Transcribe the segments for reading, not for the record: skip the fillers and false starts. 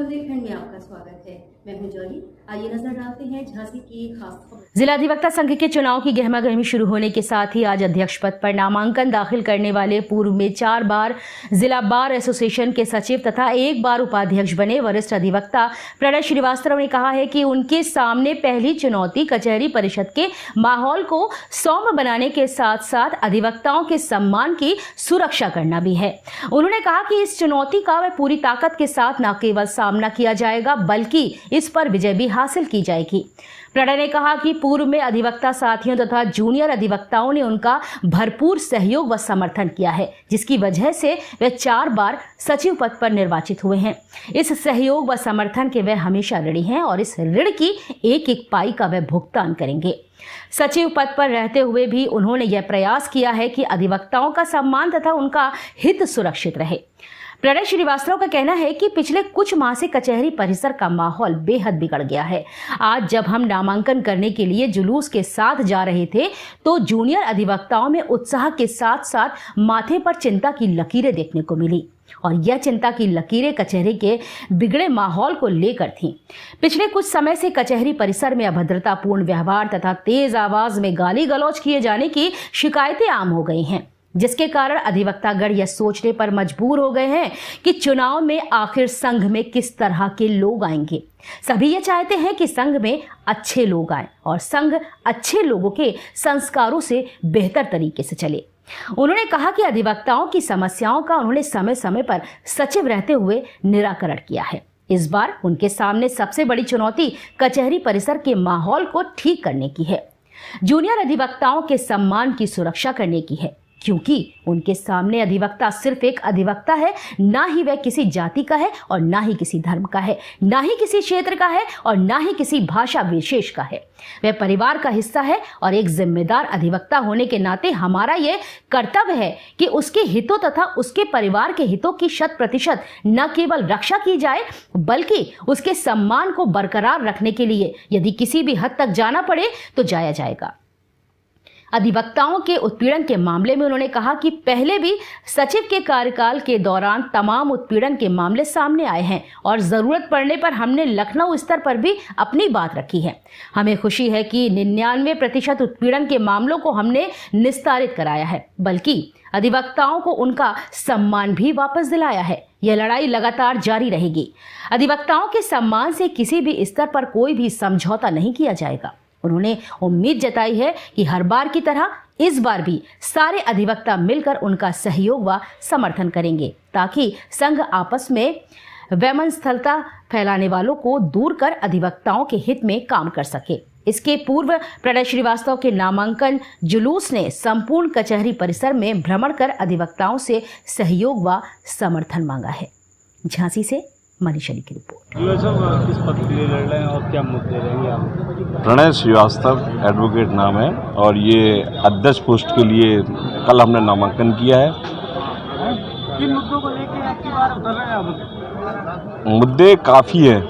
बुंदेलखंड में आपका स्वागत है। मैं हूं जॉली। आइए नजर डालते हैं झांसी की खास खबर। जिला अधिवक्ता संघ के चुनाव की गहमागहमी शुरू होने के साथ ही आज अध्यक्ष पद पर नामांकन दाखिल करने वाले पूर्व में 4 बार जिला बार एसोसिएशन के सचिव तथा 1 बार उपाध्यक्ष बने वरिष्ठ अधिवक्ता प्रणय श्रीवास्तव ने कहा है कि उनके सामने पहली चुनौती कचहरी परिषद के माहौल को सौम्य बनाने के साथ साथ अधिवक्ताओं के सम्मान की सुरक्षा करना भी है। उन्होंने कहा कि इस चुनौती का वह पूरी ताकत के साथ न केवल सामना किया जाएगा बल्कि इस पर विजय भी हासिल की जाएगी। प्रणय ने कहा कि पूर्व में अधिवक्ता साथियों तथा जूनियर अधिवक्ताओं ने उनका भरपूर सहयोग व समर्थन किया है, जिसकी वजह से वे 4 बार सचिव पद पर निर्वाचित हुए हैं। इस सहयोग व समर्थन के वे हमेशा ऋणी हैं और इस ऋण की एक पाई का वे भुगतान करेंगे। सचिव पद पर रहते हुए भी उन्होंने यह प्रयास किया है कि अधिवक्ताओं का सम्मान तथा उनका हित सुरक्षित रहे। प्रणय श्रीवास्तव का कहना है कि पिछले कुछ माह से कचहरी परिसर का माहौल बेहद बिगड़ गया है। आज जब हम नामांकन करने के लिए जुलूस के साथ जा रहे थे तो जूनियर अधिवक्ताओं में उत्साह के साथ साथ माथे पर चिंता की लकीरें देखने को मिली और यह चिंता की लकीरें कचहरी के बिगड़े माहौल को लेकर थीं। पिछले कुछ समय से कचहरी परिसर में अभद्रतापूर्ण व्यवहार तथा तेज आवाज में गाली गलौज किए जाने की शिकायतें आम हो गई हैं, जिसके कारण अधिवक्तागण यह सोचने पर मजबूर हो गए हैं कि चुनाव में आखिर संघ में किस तरह के लोग आएंगे। सभी ये चाहते हैं कि संघ में अच्छे लोग आए और संघ अच्छे लोगों के संस्कारों से बेहतर तरीके से चले। उन्होंने कहा कि अधिवक्ताओं की समस्याओं का उन्होंने समय समय पर सचिव रहते हुए निराकरण किया है। इस बार उनके सामने सबसे बड़ी चुनौती कचहरी परिसर के माहौल को ठीक करने की है, जूनियर अधिवक्ताओं के सम्मान की सुरक्षा करने की है, क्योंकि उनके सामने अधिवक्ता सिर्फ एक अधिवक्ता है, ना ही वह किसी जाति का है और ना ही किसी धर्म का है, ना ही किसी क्षेत्र का है और ना ही किसी भाषा विशेष का है। वह परिवार का हिस्सा है और एक जिम्मेदार अधिवक्ता होने के नाते हमारा यह कर्तव्य है कि उसके हितों तथा उसके परिवार के हितों की 100% न केवल रक्षा की जाए बल्कि उसके सम्मान को बरकरार रखने के लिए यदि किसी भी हद तक जाना पड़े तो जाया जाएगा। अधिवक्ताओं के उत्पीड़न के मामले में उन्होंने कहा कि पहले भी सचिव के कार्यकाल के दौरान तमाम उत्पीड़न के मामले सामने आए हैं और जरूरत पड़ने पर हमने लखनऊ स्तर पर भी अपनी बात रखी है। हमें खुशी है कि 99% उत्पीड़न के मामलों को हमने निस्तारित कराया है, बल्कि अधिवक्ताओं को उनका सम्मान भी वापस दिलाया है। यह लड़ाई लगातार जारी रहेगी। अधिवक्ताओं के सम्मान से किसी भी स्तर पर कोई भी समझौता नहीं किया जाएगा। उन्होंने उम्मीद जताई है कि हर बार की तरह इस बार भी सारे अधिवक्ता मिलकर उनका सहयोग व समर्थन करेंगे ताकि संघ आपस में वैमनस्थलता फैलाने वालों को दूर कर अधिवक्ताओं के हित में काम कर सके। इसके पूर्व प्रणय श्रीवास्तव के नामांकन जुलूस ने संपूर्ण कचहरी परिसर में भ्रमण कर अधिवक्ताओं से सहयोग व समर्थन मांगा है। झांसी से मनीष अली की रिपोर्ट। किस पद के लिए लड़ रहे हैं और क्या मुद्दे रहेंगे आप? प्रणय श्रीवास्तव एडवोकेट नाम है और ये अध्यक्ष पोस्ट के लिए कल हमने नामांकन किया है। किन मुद्दों को लेकर आपकी बार उतर रहे हैं आप? मुद्दे काफ़ी हैं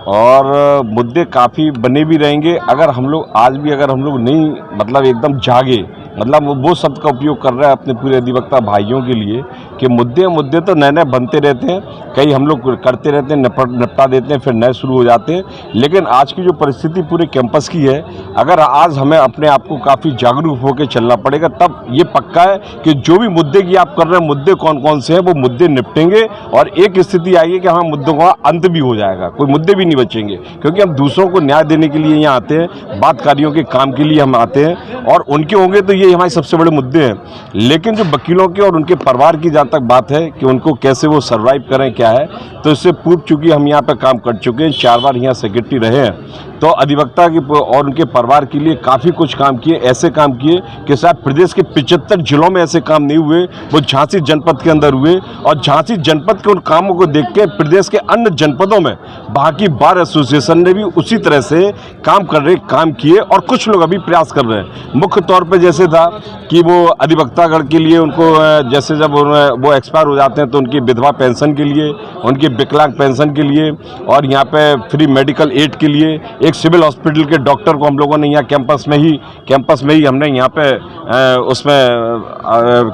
और मुद्दे काफ़ी बने भी रहेंगे अगर हम लोग आज भी अगर हम लोग नहीं एकदम जागे, वो शब्द का उपयोग कर रहा है अपने पूरे अधिवक्ता भाइयों के लिए कि मुद्दे तो नए नए बनते रहते हैं, कई हम लोग करते रहते हैं, निपटा देते हैं, फिर नए शुरू हो जाते हैं। लेकिन आज की जो परिस्थिति पूरे कैंपस की है, अगर आज हमें अपने आप को काफ़ी जागरूक होकर चलना पड़ेगा, तब ये पक्का है कि जो भी मुद्दे की आप कर रहे हैं, मुद्दे कौन कौन से हैं, वो मुद्दे निपटेंगे और एक स्थिति आएगी कि हाँ मुद्दों का अंत भी हो जाएगा, कोई मुद्दे भी नहीं बचेंगे, क्योंकि हम दूसरों को न्याय देने के लिए यहाँ आते हैं, बातकारियों के काम के लिए हम आते हैं और उनके होंगे तो ये हमारे सबसे बड़े मुद्दे हैं। लेकिन जो वकीलों के और उनके परिवार की जहाँ तक बात है कि उनको कैसे वो सर्वाइव करें क्या है, तो इससे पूर्व चूंकि हम यहाँ पर काम कर चुके हैं, 4 बार यहाँ सेक्रेटरी रहे हैं, तो अधिवक्ता की और उनके परिवार के लिए काफ़ी कुछ काम किए, ऐसे काम किए कि शायद प्रदेश के 75 जिलों में ऐसे काम नहीं हुए, वो झांसी जनपद के अंदर हुए और झांसी जनपद के उन कामों को देख के प्रदेश के अन्य जनपदों में बाकी बार एसोसिएशन ने भी उसी तरह से काम किए और कुछ लोग अभी प्रयास कर रहे हैं। मुख्य तौर पर जैसे था कि वो अधिवक्तागण के लिए उनको जैसे जब वो एक्सपायर हो जाते हैं तो उनकी विधवा पेंशन के लिए, उनकी विकलांग पेंशन के लिए और यहाँ पे फ्री मेडिकल एड के लिए एक सिविल हॉस्पिटल के डॉक्टर को हम लोगों ने यहाँ कैंपस में ही हमने यहाँ पे उसमें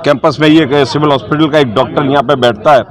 कैंपस में ये सिविल हॉस्पिटल का एक डॉक्टर यहाँ पे बैठता है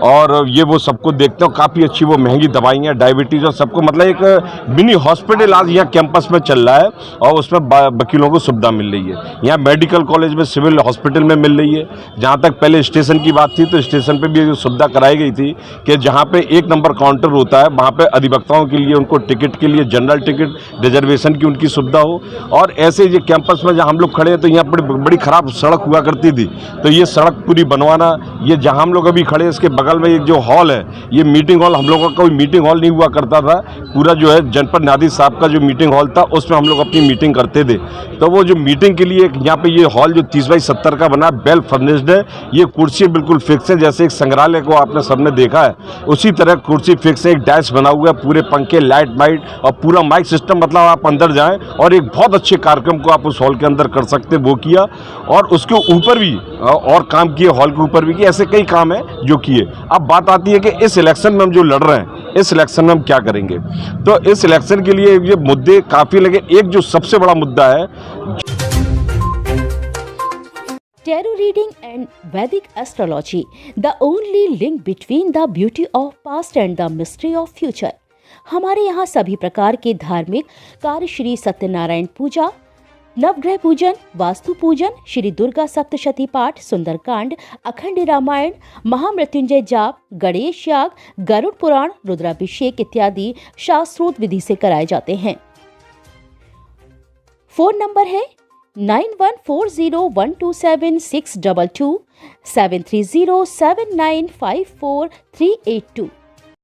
और ये वो सबको देखते हो, काफ़ी अच्छी वो महंगी दवाइयाँ, डायबिटीज़ और सबको, मतलब एक मिनी हॉस्पिटल आज यहाँ कैंपस में चल रहा है और उसमें वकीलों को सुविधा मिल रही है। यहाँ मेडिकल कॉलेज में, सिविल हॉस्पिटल में मिल रही है। जहाँ तक पहले स्टेशन की बात थी तो स्टेशन पे भी सुविधा कराई गई थी कि जहाँ पे 1 नंबर काउंटर होता है वहाँ पे अधिवक्ताओं के लिए, उनको टिकट के लिए जनरल टिकट रिजर्वेशन की उनकी सुविधा हो। और ऐसे ये कैंपस में जहाँ हम लोग खड़े हैं तो यहाँ बड़ी खराब सड़क हुआ करती थी, तो ये सड़क पूरी बनवाना, ये जहाँ हम लोग अभी खड़े इसके बगल में एक जो हॉल है, ये मीटिंग हॉल, हम लोगों का कोई मीटिंग हॉल नहीं हुआ करता था, पूरा जो है जनपद न्यायाधीश साहब का जो मीटिंग हॉल था उसमें हम लोग अपनी मीटिंग करते थे। तो वो जो मीटिंग के लिए यहाँ पे ये हॉल जो 30x70 का बना, वेल फर्निश्ड है, ये कुर्सी बिल्कुल फिक्स है, जैसे एक संग्रहालय को आपने सबने देखा है उसी तरह कुर्सी फिक्स है, एक डैश बना हुआ है, पूरे पंखे, लाइट वाइट और पूरा माइक सिस्टम, मतलब आप अंदर जाएं और एक बहुत अच्छे कार्यक्रम को आप उस हॉल के अंदर कर सकते, वो किया। और उसके ऊपर भी और काम किए, हॉल के ऊपर भी किए, ऐसे कई काम है जो किए। अब बात आती है कि इस इलेक्शन में हम जो लड़ रहे हैं, इस इलेक्शन में हम क्या करेंगे। तो इस इलेक्शन के लिए ये मुद्दे काफ़ी लगे। एक जो सबसे बड़ा मुद्दा है, Tarot reading and Vedic astrology, the only link between the beauty of past and the mystery of future। हमारे यहाँ सभी प्रकार के धार्मिक कार्य, श्री सत्यनारायण पूजा, नवग्रह पूजन, वास्तु पूजन, श्री दुर्गा सप्तशती पाठ, सुंदरकांड, अखंड रामायण, महामृत्युंजय जाप, गणेश याग, गरुड़ पुराण, रुद्राभिषेक इत्यादि शास्त्रोक्त विधि से कराए जाते हैं। फोन नंबर है 9140127622, 7307954382।